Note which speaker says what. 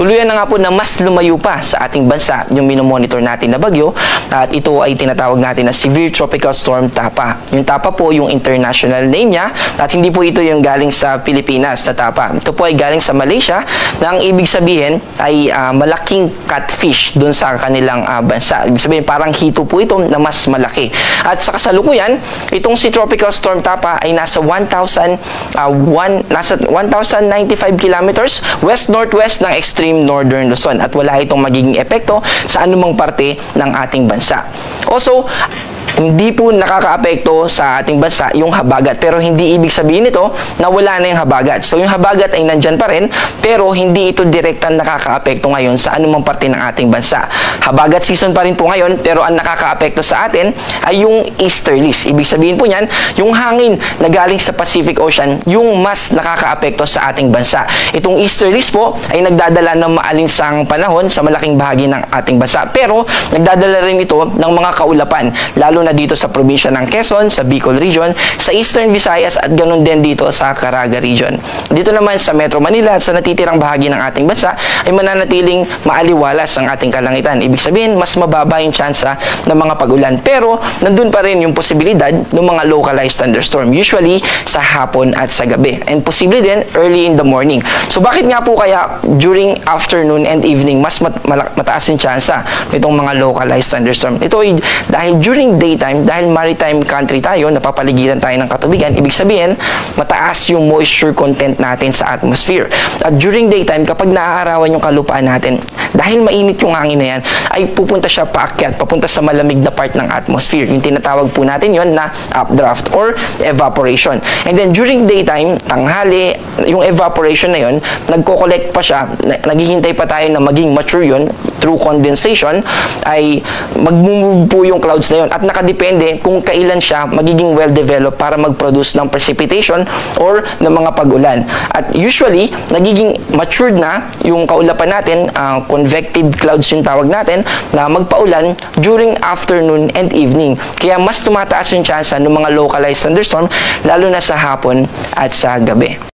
Speaker 1: tuluyan na nga po na mas lumayo pa sa ating bansa yung minomonitor natin na bagyo, at ito ay tinatawag natin na Severe Tropical Storm Tapa. Yung Tapa po yung international name niya, at hindi po ito yung galing sa Pilipinas na Tapa. Ito po ay galing sa Malaysia, na ang ibig sabihin ay malaking catfish doon sa kanilang bansa. Ibig sabihin parang hito po ito na mas malaki. At sa kasalukuyan, itong si Tropical Storm Tapa ay nasa 1,095 kilometers west-northwest ng extreme northern Luzon, at wala itong magiging epekto sa anumang parte ng ating bansa. Also, hindi po nakakaapekto sa ating bansa yung habagat, pero hindi ibig sabihin nito na wala na yung habagat. So yung habagat ay nandyan pa rin, pero hindi ito direktang nakakaapekto ngayon sa anumang parte ng ating bansa. Habagat season pa rin po ngayon, pero ang nakakaapekto sa atin ay yung easterlies. Ibig sabihin po niyan, yung hangin na galing sa Pacific Ocean, yung mas nakakaapekto sa ating bansa. Itong easterlies po ay nagdadala ng maalinsang panahon sa malaking bahagi ng ating bansa, pero nagdadala rin ito ng mga kaulapan, lalo na dito sa probinsya ng Quezon, sa Bicol Region, sa Eastern Visayas, at ganun din dito sa Caraga Region. Dito naman sa Metro Manila at sa natitirang bahagi ng ating bansa ay mananatiling maaliwalas ang ating kalangitan. Ibig sabihin, mas mababa yung tsansa ng mga pag-ulan. Pero, nandun pa rin yung posibilidad ng mga localized thunderstorm, usually sa hapon at sa gabi. And posible din early in the morning. So, bakit nga po kaya during afternoon and evening, mas mataas yung tsansa nitong mga localized thunderstorm? Ito ay dahil during daytime, dahil maritime country tayo, napapaligiran tayo ng katubigan, ibig sabihin, mataas yung moisture content natin sa atmosphere. At during daytime, kapag naaarawan yung kalupaan natin, dahil mainit yung hangin na yan, ay pupunta siya paakyat, papunta sa malamig na part ng atmosphere. Yung tinatawag po natin yon na updraft or evaporation. And then during daytime, tanghali, yung evaporation na yon, nagko-collect pa siya, naghihintay pa tayo na maging mature yon through condensation, ay mag-move po yung clouds na yon, at nakadepende kung kailan siya magiging well-developed para mag-produce ng precipitation or ng mga pag-ulan. At usually, nagiging matured na yung kaulapan natin, convective clouds yung tawag natin, na magpaulan during afternoon and evening. Kaya mas tumataas yung tsansa ng mga localized thunderstorm, lalo na sa hapon at sa gabi.